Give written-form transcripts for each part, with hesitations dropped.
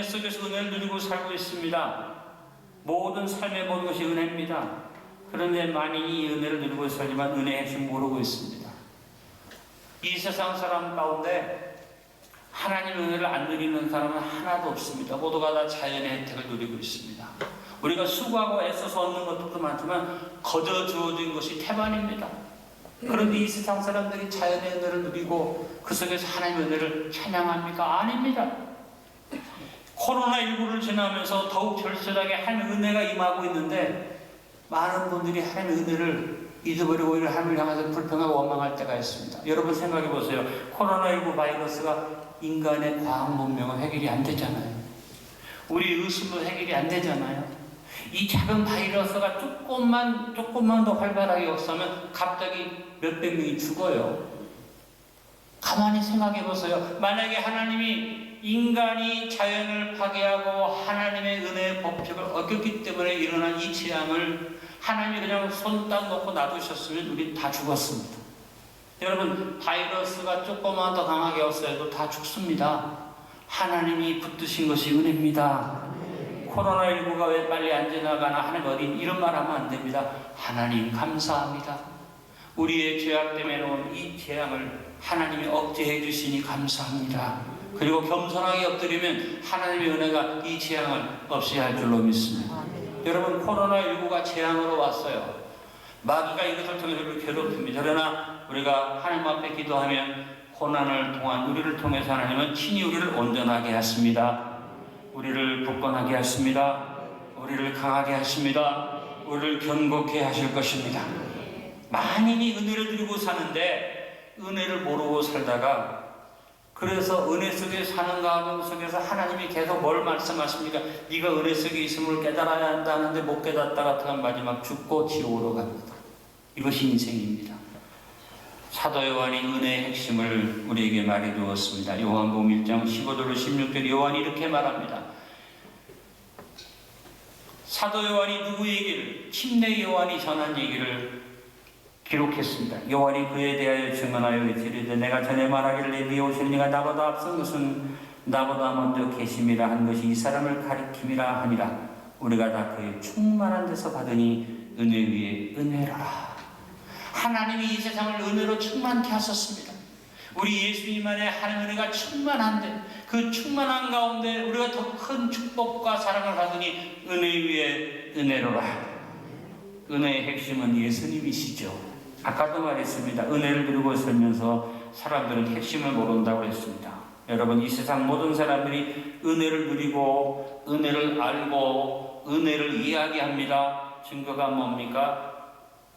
속에서 은혜를 누리고 살고 있습니다. 모든 삶의 모든 것이 은혜입니다. 그런데 많이 이 은혜를 누리고 살지만 은혜의 핵심 모르고 있습니다. 이 세상 사람 가운데 하나님의 은혜를 안 누리는 사람은 하나도 없습니다. 모두가 다 자연의 혜택을 누리고 있습니다. 우리가 수고하고 애써서 얻는 것도 많지만 거저 주어진 것이 태반입니다. 그런데 이 세상 사람들이 자연의 은혜를 누리고 그 속에서 하나님의 은혜를 찬양합니까? 아닙니다. 코로나19를 지나면서 더욱 절실하게 하나님의 은혜가 임하고 있는데 많은 분들이 하나님의 은혜를 잊어버리고 오히려 하나님을 향해서 불평하고 원망할 때가 있습니다. 여러분 생각해 보세요. 코로나19 바이러스가 인간의 과학 문명은 해결이 안 되잖아요. 우리 의술로 해결이 안 되잖아요. 이 작은 바이러스가 조금만 더 활발하게 역사하면 갑자기 몇백 명이 죽어요. 가만히 생각해 보세요. 만약에 하나님이 인간이 자연을 파괴하고 하나님의 은혜의 법칙을 어겼기 때문에 일어난 이 재앙을 하나님이 그냥 손 딱 놓고 놔두셨으면 우리 다 죽었습니다. 여러분, 바이러스가 조금만 더 강하게 없어도 다 죽습니다. 하나님이 붙드신 것이 은혜입니다. 코로나19가 왜 빨리 안 지나가나 하나님 어디 이런 말 하면 안 됩니다. 하나님 감사합니다. 우리의 죄악 때문에 온 이 재앙을 하나님이 억제해 주시니 감사합니다. 그리고 겸손하게 엎드리면 하나님의 은혜가 이 재앙을 없애야 할 줄로 믿습니다. 여러분, 코로나19가 재앙으로 왔어요. 마귀가 이것을 통해서 우리를 괴롭힙니다. 그러나 우리가 하나님 앞에 기도하면 고난을 통한 우리를 통해서 하나님은 친히 우리를 온전하게 하십니다. 우리를 굳건하게 하십니다. 우리를 강하게 하십니다. 우리를 견고케 하실 것입니다. 만인이 은혜를 누리고 사는데 은혜를 모르고 살다가 그래서 은혜 속에 사는 가정 속에서 하나님이 계속 뭘 말씀하십니까? 네가 은혜 속에 있음을 깨달아야 한다는데 못 깨닫다가 마지막 죽고 지옥으로 갑니다. 이것이 인생입니다. 사도 요한이 은혜의 핵심을 우리에게 말해 주었습니다. 요한복음 1장 15절로 16절 요한이 이렇게 말합니다. 사도 요한이 누구 얘기를, 침례 요한이 전한 얘기를 기록했습니다. 요한이 그에 대하여 증언하여 이르되 내가 전에 말하기를 내 뒤에 오실 이가 나보다 앞선 것은 나보다 먼저 계심이라 한 것이 이 사람을 가리킴이라 하니라. 우리가 다 그의 충만한 데서 받으니 은혜 위에 은혜로라. 하나님이 이 세상을 은혜로 충만케 하셨습니다. 우리 예수님 안에 하나님의 은혜가 충만한데 그 충만한 가운데 우리가 더 큰 축복과 사랑을 받으니 은혜 위에 은혜로라. 은혜의 핵심은 예수님이시죠. 아까도 말했습니다. 은혜를 누리고 살면서 사람들은 핵심을 모른다고 했습니다. 여러분, 이 세상 모든 사람들이 은혜를 누리고 은혜를 알고 은혜를 이야기합니다. 증거가 뭡니까?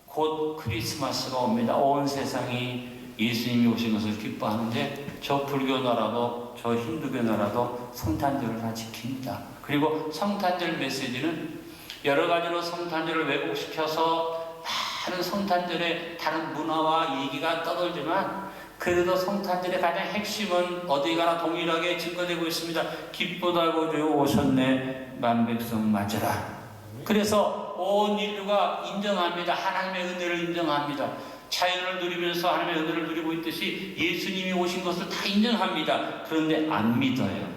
곧 크리스마스가 옵니다. 온 세상이 예수님이 오신 것을 기뻐하는데 저 불교 나라도 저 힌두교 나라도 성탄절을 다 지킵니다. 그리고 성탄절 메시지는 여러 가지로 성탄절을 왜곡시켜서 많은 성탄절의 다른 문화와 얘기가 떠돌지만 그래도 성탄절의 가장 핵심은 어디 가나 동일하게 증거되고 있습니다. 기쁘다고 주 오셨네 만백성 맞으라. 그래서 온 인류가 인정합니다. 하나님의 은혜를 인정합니다. 자연을 누리면서 하나님의 은혜를 누리고 있듯이 예수님이 오신 것을 다 인정합니다. 그런데 안 믿어요.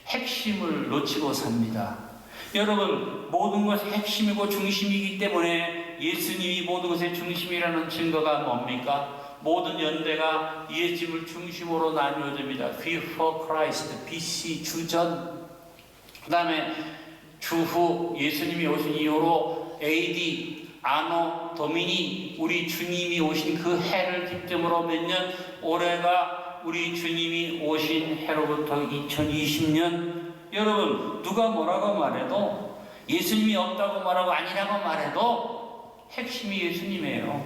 핵심을 놓치고 삽니다. 여러분, 모든 것이 핵심이고 중심이기 때문에 예수님이 모든 것의 중심이라는 증거가 뭡니까? 모든 연대가 예수님을 중심으로 나누어집니다. Before Christ, BC, 주전, 그 다음에 주후, 예수님이 오신 이후로 AD, 아노, 도미니, 우리 주님이 오신 그 해를 기점으로 몇 년? 올해가 우리 주님이 오신 해로부터 2020년. 여러분, 누가 뭐라고 말해도 예수님이 없다고 말하고 아니라고 말해도 핵심이 예수님이에요.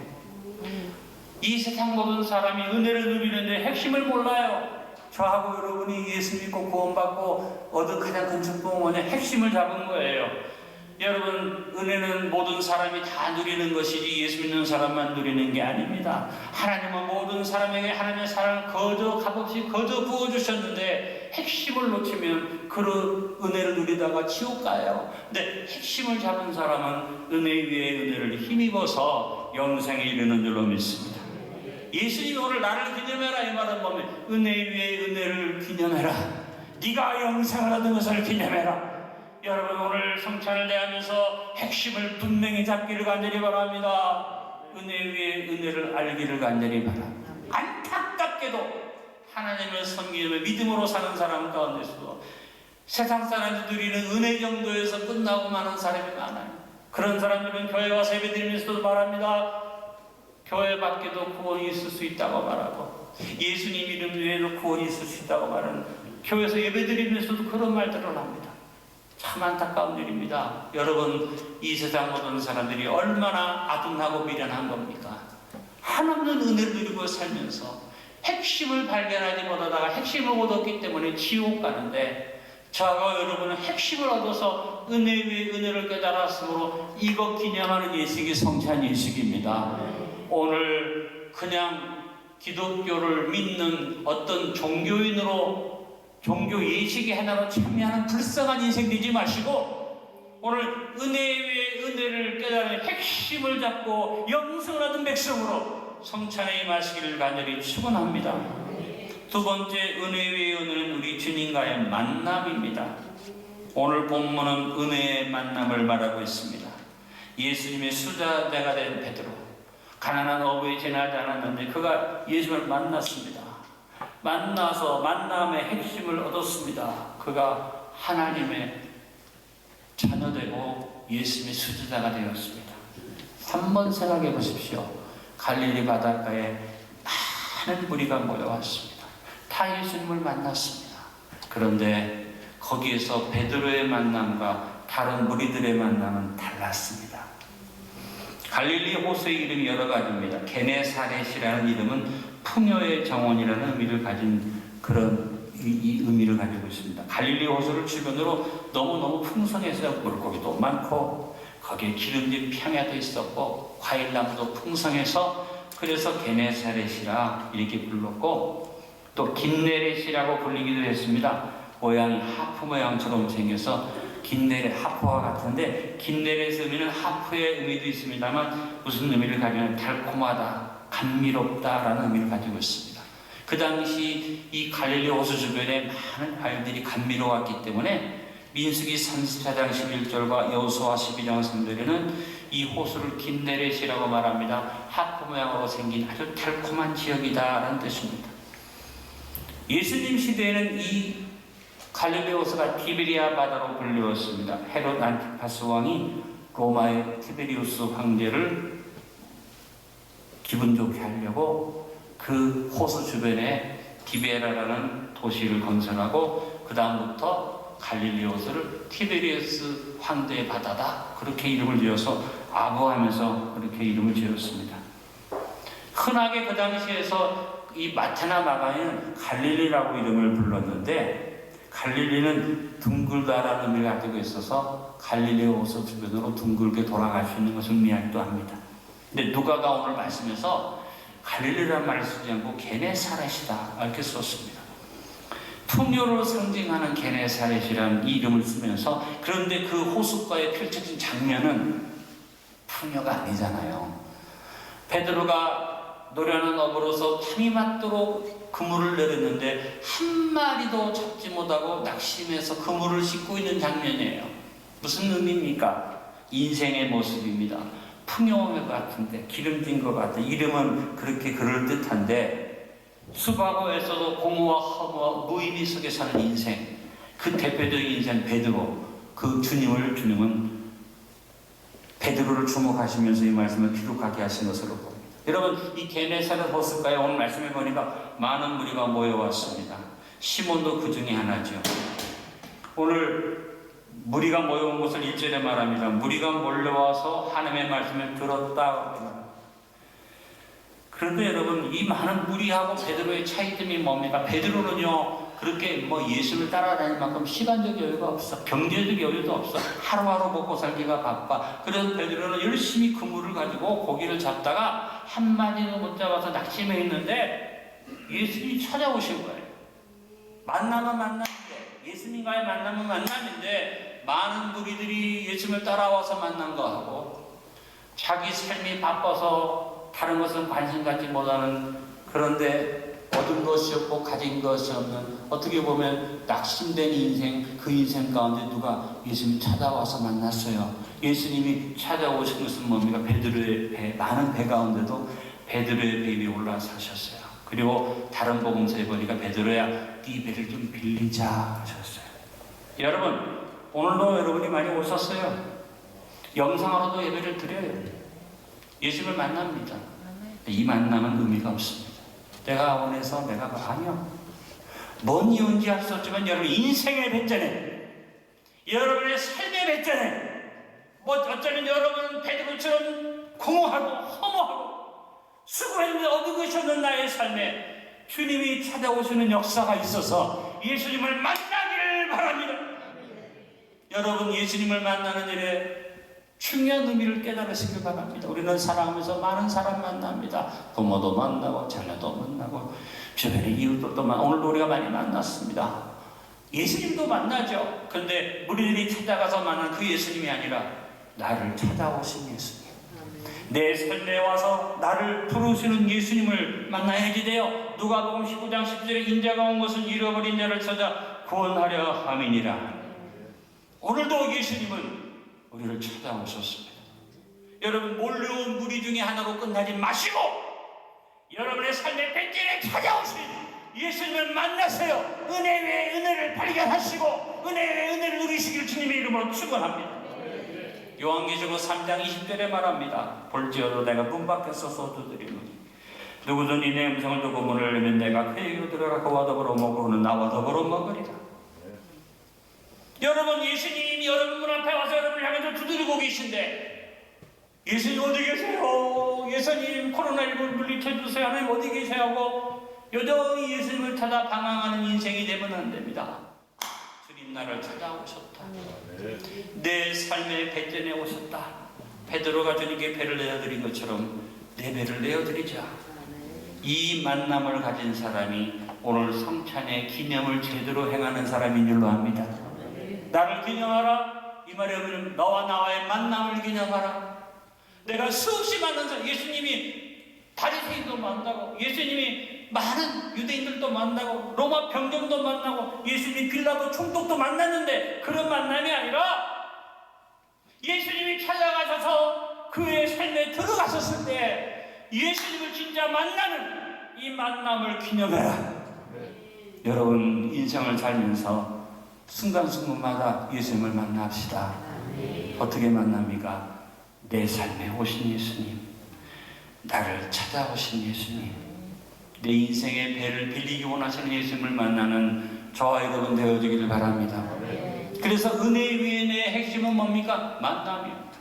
이 세상 모든 사람이 은혜를 누리는데 핵심을 몰라요. 저하고 여러분이 예수 믿고 구원받고 얻은 가장 큰 축복은 핵심을 잡은 거예요. 여러분, 은혜는 모든 사람이 다 누리는 것이지 예수 믿는 사람만 누리는 게 아닙니다. 하나님은 모든 사람에게 하나님의 사랑을 거저 값없이 거저 부어주셨는데 핵심을 놓치면 그 은혜를 누리다가 지옥 가요. 근데 핵심을 잡은 사람은 은혜 위에 은혜를 힘입어서 영생에 이르는 줄로 믿습니다. 예수님이 오늘 나를 기념해라 이 말은 뭐면 은혜 위에 은혜를 기념해라. 네가 영생을 얻은 것을 기념해라. 여러분, 오늘 성찬을 대하면서 핵심을 분명히 잡기를 간절히 바랍니다. 은혜 위에 은혜를 알기를 간절히 바랍니다. 안타깝게도 하나님을 섬기는 믿음으로 사는 사람 가운데서도 세상 사람들이 누리는 은혜 정도에서 끝나고 마는 사람이 많아요. 그런 사람들은 교회 와서 예배드리면서도 말합니다. 교회 밖에도 구원이 있을 수 있다고 말하고, 예수님 이름 외에도 구원이 있을 수 있다고 말하는, 교회에서 예배드리면서도 그런 말들을 합니다. 참 안타까운 일입니다. 여러분, 이 세상 모든 사람들이 얼마나 아둔하고 미련한 겁니까? 한없는 은혜를 누리고 살면서 핵심을 발견하지 못하다가 핵심을 얻었기 때문에 지옥 가는데, 저와 여러분은 핵심을 얻어서 은혜 위에 은혜를 깨달았으므로 이것 기념하는 예식이 성찬 예식입니다. 오늘 그냥 기독교를 믿는 어떤 종교인으로 종교 예식이 하나로 참여하는 불쌍한 인생 되지 마시고, 오늘 은혜 위에 은혜를 깨달은 핵심을 잡고 영생을 얻은 백성으로 성찬에 임하시기를 간절히 축원합니다. 두 번째, 은혜 위에 은혜는 우리 주님과의 만남입니다. 오늘 본문은 은혜의 만남을 말하고 있습니다. 예수님의 수자자가 된 베드로, 가난한 어부에 지나지 않았는데 그가 예수님을 만났습니다. 만나서 만남의 핵심을 얻었습니다. 그가 하나님의 자녀되고 예수님의 수제자가 되었습니다. 한번 생각해 보십시오. 갈릴리 바닷가에 많은 무리가 모여왔습니다. 다 예수님을 만났습니다. 그런데 거기에서 베드로의 만남과 다른 무리들의 만남은 달랐습니다. 갈릴리 호수의 이름이 여러 가지입니다. 게네사렛이라는 이름은 풍요의 정원이라는 의미를 가진 그런 의미를 가지고 있습니다. 갈릴리 호수를 주변으로 너무너무 풍성해서 물고기도 많고 거기에 기름진 평야도 있었고 과일나무도 풍성해서 그래서 게네사렛이라 이렇게 불렀고, 또 긴네렛이라고 불리기도 했습니다. 모양이 하프 모양처럼 생겨서 긴네렛, 하프와 같은데 긴네렛의 의미는 하프의 의미도 있습니다만 무슨 의미를 가지면 달콤하다, 감미롭다라는 의미를 가지고 있습니다. 그 당시 이 갈릴리 호수 주변에 많은 과일들이 감미로웠기 때문에 민수기 34장 11절과 여호수아 12장 3절에는 이 호수를 긴네렛이라고 말합니다. 하프 모양으로 생긴 아주 달콤한 지역이다라는 뜻입니다. 예수님 시대에는 이 갈릴리 호수가 티베리아 바다로 불리웠습니다. 헤롯 안티파스 왕이 로마의 티베리우스 황제를 기분 좋게 하려고 그 호수 주변에 디베라라는 도시를 건설하고 그 다음부터 갈릴리 호수를 티베리우스 황제의 바다다 그렇게 이름을 지어서 아부하면서 그렇게 이름을 지었습니다. 흔하게 그 당시에서 이 마태나 마가는 갈릴리라고 이름을 불렀는데, 갈릴리는 둥글다라는 의미를 가지고 있어서 갈릴리 호수 주변으로 둥글게 돌아갈 수 있는 것을 의미하기도 합니다. 근데 누가가 오늘 말씀에서 갈릴리라는 말을 쓰지 않고 게네사렛이다 이렇게 썼습니다. 풍요를 상징하는 게네사렛이라는 이름을 쓰면서, 그런데 그 호숫가에 펼쳐진 장면은 풍요가 아니잖아요. 베드로가 노련한 어부로서 탐이 맞도록 그물을 내렸는데 한 마리도 잡지 못하고 낙심해서 그물을 씻고 있는 장면이에요. 무슨 의미입니까? 인생의 모습입니다. 풍요한 것 같은데, 기름진 것 같은, 이름은 그렇게 그럴듯한데 수고하고 애써도 공허와 허무와 무의미 속에 사는 인생, 그 대표적인 인생 베드로, 그 주님은 베드로를 주목하시면서 이 말씀을 기록하게 하신 것으로 봅니다. 여러분, 이 게네사렛 호숫가에 오늘 말씀해 보니까 많은 무리가 모여왔습니다. 시몬도 그 중에 하나죠. 오늘 무리가 모여온 것을 1절에 말합니다. 무리가 몰려와서 하나님의 말씀을 들었다. 그런데 여러분, 이 많은 무리하고 베드로의 차이점이 뭡니까? 베드로는요, 그렇게 예수를 따라다닐 만큼 시간적 여유가 없어. 경제적 여유도 없어. 하루하루 먹고 살기가 바빠. 그래서 베드로는 열심히 그물을 가지고 고기를 잡다가 한 마리도 못 잡아서 낙심해 있는데 예수님이 찾아오신 거예요. 만남은 만남인데, 예수님과의 만남은 만남인데, 많은 무리들이 예수님을 따라와서 만난 거하고 자기 삶이 바빠서 다른 것은 관심 갖지 못하는, 그런데 얻은 것이 없고 가진 것이 없는, 어떻게 보면 낙심된 인생, 그 인생 가운데 누가 예수님 찾아와서 만났어요. 예수님이 찾아오신 것은 뭡니까? 베드로의 배, 많은 배 가운데도 베드로의 배 위에 올라서셨어요. 그리고 다른 복음서에 보니까 베드로야, 네 배를 좀 빌리자 하셨어요. 여러분, 오늘도 여러분이 많이 오셨어요. 영상으로도 예배를 드려요. 예수님을 만납니다. 이 만남은 의미가 없습니다. 내가 원해서 내가 아니요. 뭔 이유인지 알 수 없지만 여러분 인생의 배전에, 여러분의 삶의 배전에, 뭐 어쩌면 여러분은 베드로처럼 공허하고 허무하고 수고했는데 어디 계셨는 나의 삶에 주님이 찾아오시는 역사가 있어서 예수님을 만나기를 바랍니다. 여러분 예수님을 만나는 일에 중요한 의미를 깨달으시길 바랍니다. 우리는 살아가면서 많은 사람 만납니다. 부모도 만나고 자녀도 만나고 주변의 이웃들도 만나고 오늘도 우리가 많이 만났습니다. 예수님도 만나죠. 그런데 우리들이 찾아가서 만난 그 예수님이 아니라 나를 찾아오신 예수님, 내 삶에 와서 나를 부르시는 예수님을 만나야지 돼요. 누가복음 19장 10절에 인자가 온 것은 잃어버린 자를 찾아 구원하려 함이니라. 오늘도 예수님은 우리를 찾아오셨습니다. 여러분 몰려온 무리 중에 하나로 끝나지 마시고 여러분의 삶의 뱃길에 찾아오신 예수님을 만나세요. 은혜 외에 은혜를 발견하시고 은혜 외에 은혜를 누리시길 주님의 이름으로 축원합니다. 요한계시록 3장 20절에 말합니다. 볼지어도 내가 문 밖에서 소두드리노니 누구든지 내 음성을 듣고 문을 열면 내가 그에게로 들어가 그와 더불어 먹고 그는 나와 더불어 먹으리라. 여러분 예수님이 여러분 문 앞에 와서 여러분을 향해서 두드리고 계신데 예수님 어디 계세요? 예수님 코로나19를 물리쳐주세요. 하나님 어디 계세요? 하고 여전히 예수님을 찾아 방황하는 인생이 되면 안 됩니다. 주님 나를 찾아오셨다. 내 삶의 배전에 오셨다. 베드로가 주님께 배를 내어드린 것처럼 내 배를 내어드리자. 이 만남을 가진 사람이 오늘 성찬의 기념을 제대로 행하는 사람인 줄로 압니다. 나를 기념하라. 이 말에 보면 너와 나와의 만남을 기념하라. 내가 수없이 만난 사람, 예수님이 바리새인도 만나고 예수님이 많은 유대인들도 만나고 로마 병정도 만나고 예수님이 빌라도 총독도 만났는데 그런 만남이 아니라 예수님이 찾아가셔서 그의 삶에 들어가셨을 때 예수님을 진짜 만나는 이 만남을 기념해라. 여러분 인생을 살면서 순간순간마다 예수님을 만납시다. 어떻게 만납니까? 내 삶에 오신 예수님, 나를 찾아오신 예수님, 내 인생의 배를 빌리기 원하시는 예수님을 만나는 저와 여러분 되어지기를 바랍니다. 그래서 은혜 위의 은혜의 핵심은 뭡니까? 만남입니다.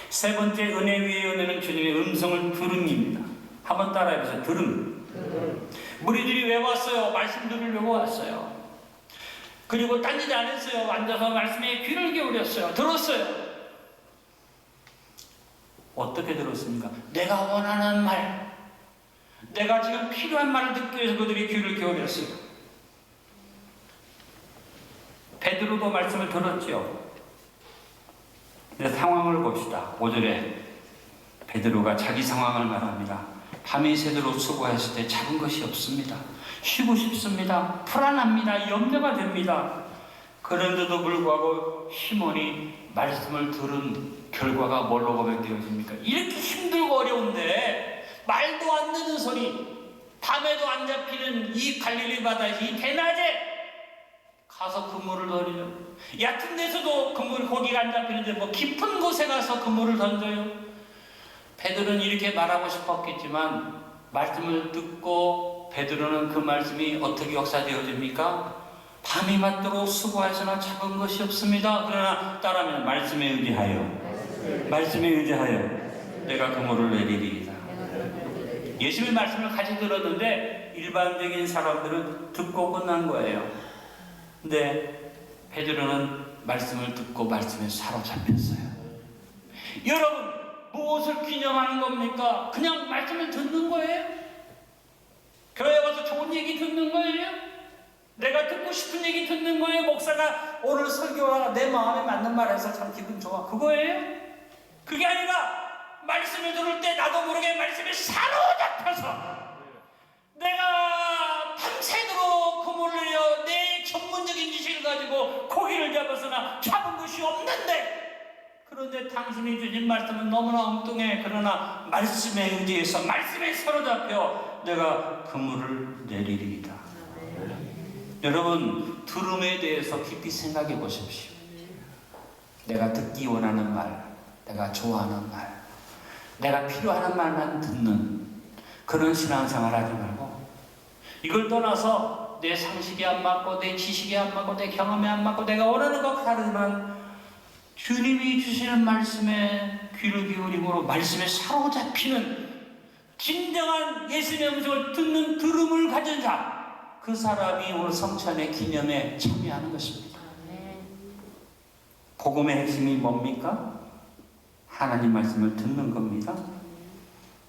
세 번째 은혜 위의 은혜는 주님의 음성을 들음입니다. 한번 따라해보세요. 들음. 무리들이 왜 왔어요? 말씀 들으려고 왔어요. 그리고 딴짓 안 했어요. 앉아서 말씀에 귀를 기울였어요. 들었어요. 어떻게 들었습니까? 내가 원하는 말, 내가 지금 필요한 말을 듣기 위해서 그들이 귀를 기울였어요. 베드로도 말씀을 들었죠. 근데 상황을 봅시다. 5절에 베드로가 자기 상황을 말합니다. 밤이 새도록 수고했을 때 잡은 것이 없습니다. 쉬고 싶습니다. 불안합니다. 염려가 됩니다. 그런데도 불구하고 시몬이 말씀을 들은 결과가 뭘로 고백되어집니까? 이렇게 힘들고 어려운데 말도 안 되는 소리, 밤에도 안 잡히는 이 갈릴리 바다에서 이 대낮에 가서 그물을 던져요. 얕은 데서도 그물 고기가 안 잡히는데 뭐 깊은 곳에 가서 그물을 던져요. 베드로는 이렇게 말하고 싶었겠지만 말씀을 듣고 베드로는 그 말씀이 어떻게 역사되어집니까? 밤이 맞도록 수고하시나 잡은 것이 없습니다. 그러나 따라하면 말씀에 의지하여 내가 그물을 내리리이다. 예수님의 말씀을 같이 들었는데 일반적인 사람들은 듣고 끝난 거예요. 근데 베드로는 말씀을 듣고 말씀에 사로잡혔어요. 여러분 무엇을 기념하는 겁니까? 그냥 말씀을 듣는 거예요? 교회 와서 좋은 얘기 듣는 거예요? 내가 듣고 싶은 얘기 듣는 거예요? 목사가 오늘 설교가 내 마음에 맞는 말 해서 참 기분 좋아. 그거예요? 그게 아니라 말씀을 들을 때 나도 모르게 말씀에 사로잡혀서 내가 가지고 고기를 잡았으나 잡은 것이 없는데, 그런데 당신이 주신 말씀은 너무나 엉뚱해. 그러나 말씀에 의지해서 말씀에 사로잡혀 내가 그물을 내리리이다. 여러분, 들음에 대해서 깊이 생각해 보십시오. 내가 듣기 원하는 말, 내가 좋아하는 말, 내가 필요한 말만 듣는 그런 신앙생활 하지 말고, 이걸 떠나서 내 상식에 안 맞고 내 지식에 안 맞고 내 경험에 안 맞고 내가 원하는 것 다르지만 주님이 주시는 말씀에 귀를 기울임으로 말씀에 사로잡히는 진정한 예수님의 음성을 듣는 들음을 가진 사람, 그 사람이 오늘 성찬의 기념에 참여하는 것입니다. 복음의 핵심이 뭡니까? 하나님 말씀을 듣는 겁니다.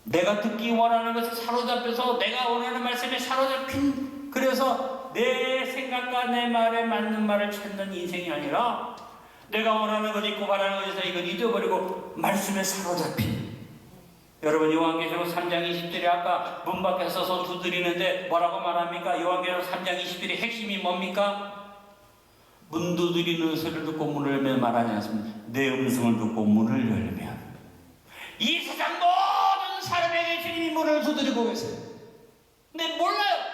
내가 듣기 원하는 것에 사로잡혀서 내가 원하는 말씀에 사로잡힌, 그래서 내 생각과 내 말에 맞는 말을 찾는 인생이 아니라 내가 원하는 것 있고 바라는 것에서 이건 잊어버리고 말씀에 사로잡힌. 여러분, 요한계시록 3장 20절에 아까 문 밖에 서서 두드리는데 뭐라고 말합니까? 요한계시록 3장 20절의 핵심이 뭡니까? 문 두드리는 소리를 듣고 문을 열면 말하지 않습니다. 내 음성을 듣고 문을 열면. 이 세상 모든 사람에게 주님이 문을 두드리고 계세요. 근데 몰라요.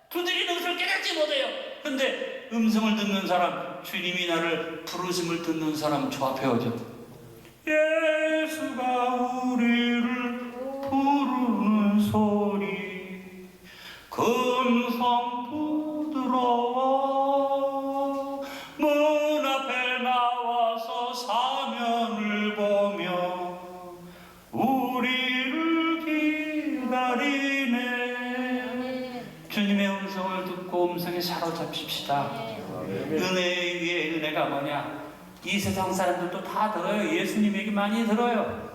두드리는 것을 깨닫지 못해요. 근데 음성을 듣는 사람, 주님이 나를 부르심을 듣는 사람 저 앞에 오죠. 예수가 우리를 부르는 소리, 금성 부드러워 문 앞에 나와서 사면을 보며 우리를 기다리네. 주님의 음성을 듣고 음성에 사로잡힙시다. 은혜 위에 은혜가 뭐냐? 이 세상 사람들도 다 들어요. 예수님 얘기 많이 들어요.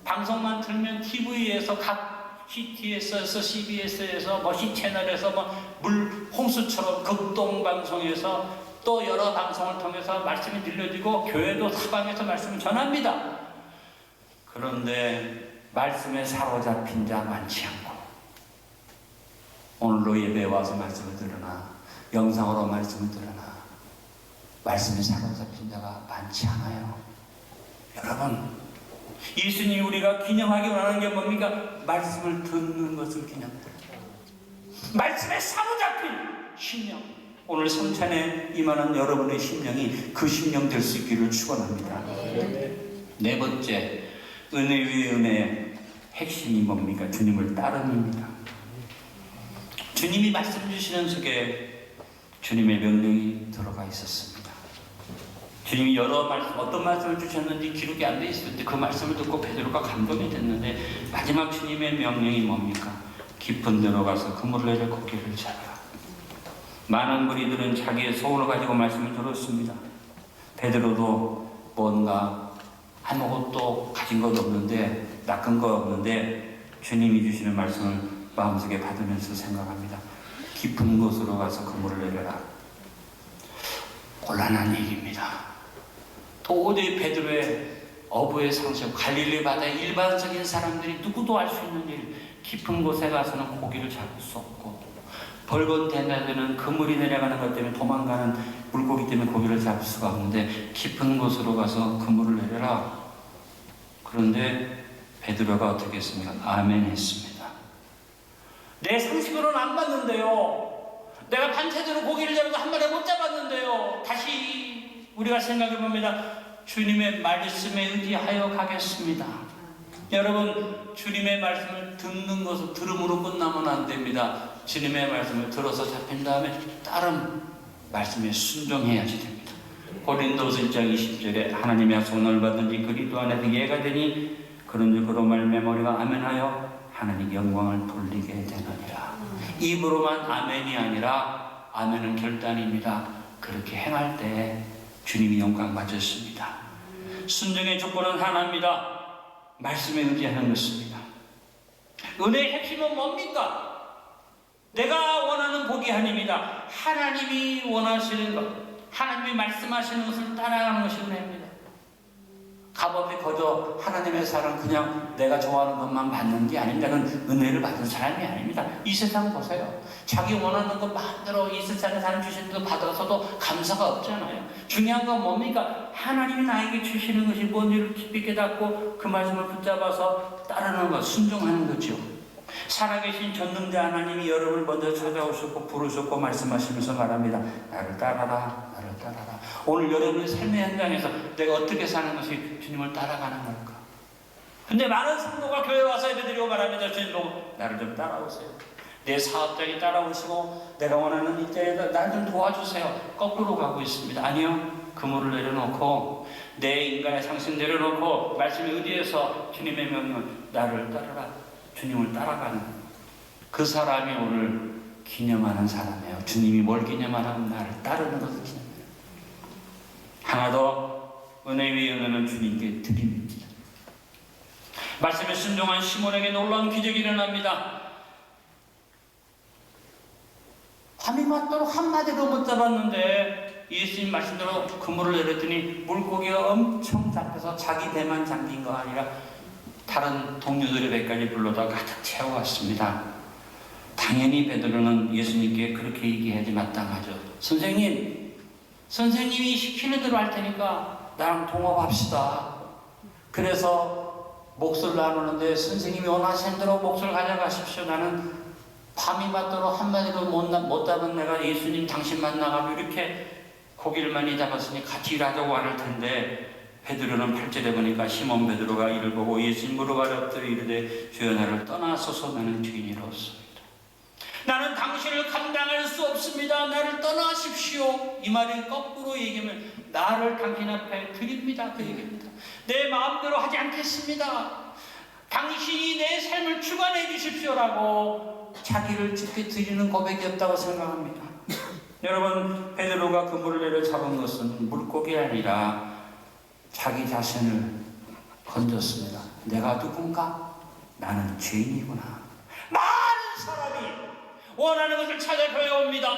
방송만 틀면 TV에서 각 CTS에서 CBS에서 뭐 C채널에서 뭐 물 홍수처럼 극동방송에서 또 여러 방송을 통해서 말씀이 들려지고 교회도 사방에서 말씀을 전합니다. 그런데 말씀에 사로잡힌 자 많지 않고, 오늘로 예배에 와서 말씀을 들으나 영상으로 말씀을 들으나 말씀에 사로잡힌 자가 많지 않아요. 여러분, 예수님이 우리가 기념하기 원하는 게 뭡니까? 말씀을 듣는 것을 기념합니다. 말씀에 사로잡힌 심령. 오늘 성찬에 임하는 여러분의 심령이 그 심령 될 수 있기를 축원합니다. 네 번째, 은혜 위에 은혜의 핵심이 뭡니까? 주님을 따름입니다. 주님이 말씀 주시는 속에 주님의 명령이 들어가 있었습니다. 주님이 여러 말씀, 어떤 말씀을 주셨는지 기록이 안 돼 있었는데 그 말씀을 듣고 베드로가 감동이 됐는데 마지막 주님의 명령이 뭡니까? 깊은 데로 가서 그물을 내려 고기를 잡아라. 많은 무리들은 자기의 소원을 가지고 말씀을 들었습니다. 베드로도 뭔가 아무것도 가진 것 없는데, 낚은 거 없는데 주님이 주시는 말씀을 마음속에 받으면서 생각합니다. 깊은 곳으로 가서 그물을 내려라. 곤란한 얘기입니다. 도저히 베드로의 어부의 상식, 갈릴리 바다의 일반적인 사람들이 누구도 알 수 있는 일, 깊은 곳에 가서는 고기를 잡을 수 없고, 벌건 대낮에는 그물이 내려가는 것 때문에 도망가는 물고기 때문에 고기를 잡을 수가 없는데 깊은 곳으로 가서 그물을 내려라. 그런데 베드로가 어떻게 했습니까? 아멘 했습니다. 내 상식으로는 안 맞는데요. 내가 밤새도록 고기를 잡아도 한 마리 못 잡았는데요. 다시 우리가 생각해 봅니다. 주님의 말씀에 의지하여 가겠습니다. 여러분, 주님의 말씀을 듣는 것을 들음으로 끝나면 안 됩니다. 주님의 말씀을 들어서 잡힌 다음에 다른 말씀에 순종해야지 됩니다. 고린도서 1장 20절에 하나님의 약속을 받든지 그리스도 안에서 예가 되니 그런즉 그로 말미암아 우리가 아멘하여 하나님께 영광을 돌리게 되느니라. 입으로만 아멘이 아니라 아멘은 결단입니다. 그렇게 행할 때 주님이 영광 받으십니다. 순종의 조건은 하나입니다. 말씀에 의지하는 것입니다. 은혜의 핵심은 뭡니까? 내가 원하는 복이 아닙니다. 하나님이 원하시는 것, 하나님이 말씀하시는 것을 따라가는 것이 은혜입니다. 값없이 거저 하나님의 사랑 그냥 내가 좋아하는 것만 받는 게 아닙니다. 그건 은혜를 받은 사람이 아닙니다. 이 세상 보세요. 자기 원하는 것 마음대로 이 세상에 사람 주시는 것 받아서도 감사가 없잖아요. 중요한 건 뭡니까? 하나님이 나에게 주시는 것이 뭔지를 깊이 깨닫고 그 말씀을 붙잡아서 따르는 것, 순종하는 거죠. 살아계신 전능자 하나님이 여러분을 먼저 찾아오셨고 부르셨고 말씀하시면서 말합니다. 나를 따라라, 나를 따라라. 오늘 여러분의 삶의 현장에서 내가 어떻게 사는 것이 주님을 따라가는 걸까? 근데 많은 성도가 교회 와서 예배드리고 말합니다. 주님 보고 나를 좀 따라오세요. 내 사업장에 따라오시고 내가 원하는 일자리에 날 좀 도와주세요. 거꾸로 가고 있습니다. 아니요. 그물을 내려놓고 내 인간의 상식 내려놓고 말씀에 의지해서 주님의 명령을 나를 따르라. 주님을 따라가는 그 사람이 오늘 기념하는 사람이에요. 주님이 뭘 기념하냐면 나를 따르는 것을 기념해요. 하나 더 은혜 위의 은혜는 주님께 드립니다. 말씀에 순종한 시몬에게 놀라운 기적이 일어납니다. 밤이 맞도록 한마디도 못 잡았는데 예수님 말씀대로 그물을 내렸더니 물고기가 엄청 잡혀서 자기 배만 잠긴 거 아니라 다른 동료들의 배까지 불러다 가득 채워갔습니다. 당연히 베드로는 예수님께 그렇게 얘기하지 마땅하죠. 선생님이 시키는 대로 할 테니까 나랑 동업합시다. 그래서 몫을 나누는데 선생님이 원하시는 대로 몫을 가져가십시오. 나는 밤이 맞도록 한마디도 못 잡은 내가 예수님 당신 만나가지고 이렇게 고기를 많이 잡았으니 같이 일하자고 할 텐데 베드로는 8절에 보니까 시몬 베드로가 이를 보고 예수님 무릎 아래 엎드려 이르되 주여 나를 떠나소서 나는 죄인이로소이다. 나는 당신을 감당할 수 없습니다. 나를 떠나십시오. 이 말이 거꾸로 얘기하면 나를 당신 앞에 드립니다. 그 얘기입니다. 내 마음대로 하지 않겠습니다. 당신이 내 삶을 주관해 주십시오라고 자기를 집게 드리는 고백이었다고 생각합니다. 여러분 베드로가 그물을 내려 잡은 것은 물고기 아니라 자기 자신을 건졌습니다. 내가 누군가? 나는 죄인이구나. 많은 사람이 원하는 것을 찾아 교회에 옵니다.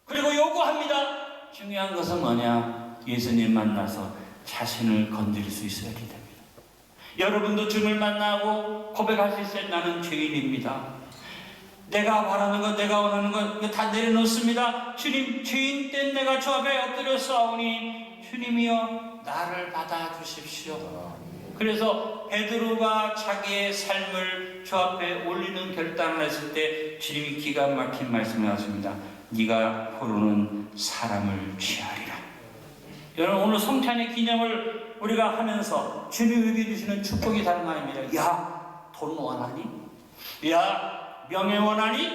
그리고 요구합니다. 중요한 것은 뭐냐? 예수님 만나서 자신을 건질 수 있어야 됩니다. 여러분도 주님을 만나고 고백할 수 있어야 나는 죄인입니다. 내가 바라는 것, 내가 원하는 것 다 내려놓습니다. 주님, 죄인 된 내가 주 앞에 엎드려 싸우니 주님이여 나를 받아주십시오. 그래서 베드로가 자기의 삶을 주 앞에 올리는 결단을 했을 때 주님이 기가 막힌 말씀을 하십니다. 네가 포로는 사람을 취하리라. 여러분 오늘 성찬의 기념을 우리가 하면서 주님이 주시는 축복이 다른 거 아닙니다. 야, 돈 원하니? 야, 명예 원하니?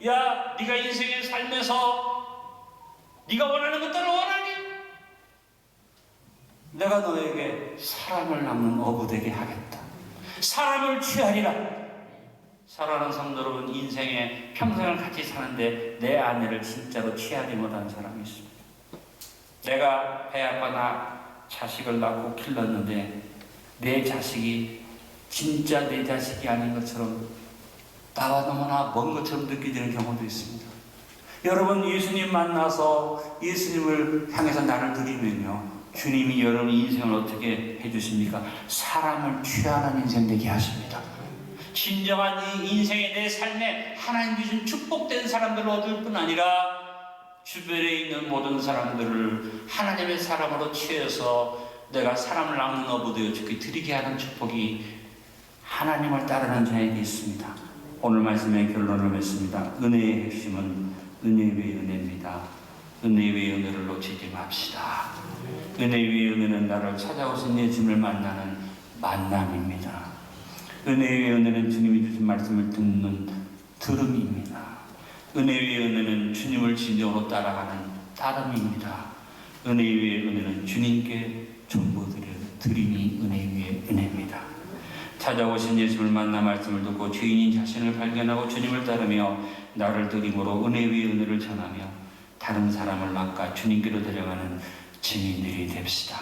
야, 네가 인생의 삶에서 네가 원하는 것들을 원하니? 내가 너에게 사람을 낳는 어부되게 하겠다. 사람을 취하리라. 사랑하는 성도 여러분, 인생에 평생을 같이 사는데 내 아내를 진짜로 취하지 못한 사람이 있습니다. 내가 배 아빠나 자식을 낳고 길렀는데 내 자식이 진짜 내 자식이 아닌 것처럼 나와 너무나 먼 것처럼 느껴지는 경우도 있습니다. 여러분 예수님 만나서 예수님을 향해서 나를 드리면요, 주님이 여러분 인생을 어떻게 해주십니까? 사람을 취하는 인생 되게 하십니다. 진정한 이 인생의 내 삶에 하나님 주신 축복된 사람들을 얻을 뿐 아니라 주변에 있는 모든 사람들을 하나님의 사람으로 취해서 내가 사람을 낳는 어부되어 주께 드리게 하는 축복이 하나님을 따르는 자에게 있습니다. 오늘 말씀의 결론을 맺습니다. 은혜의 핵심은 은혜 위의 은혜입니다. 은혜 위의 은혜를 놓치지 맙시다. 은혜 위의 은혜는 나를 찾아오신 예수님을 만나는 만남입니다. 은혜 위의 은혜는 주님이 주신 말씀을 듣는 들음입니다. 은혜 위의 은혜는 주님을 진정으로 따라가는 따름입니다. 은혜 위의 은혜는 주님께 전부 드림이 은혜 위의 은혜입니다. 찾아오신 예수님을 만나 말씀을 듣고 죄인인 자신을 발견하고 주님을 따르며 나를 드림으로 은혜 위의 은혜를 전하며 다른 사람을 낚아 주님께로 데려가는 증인들이 됩시다.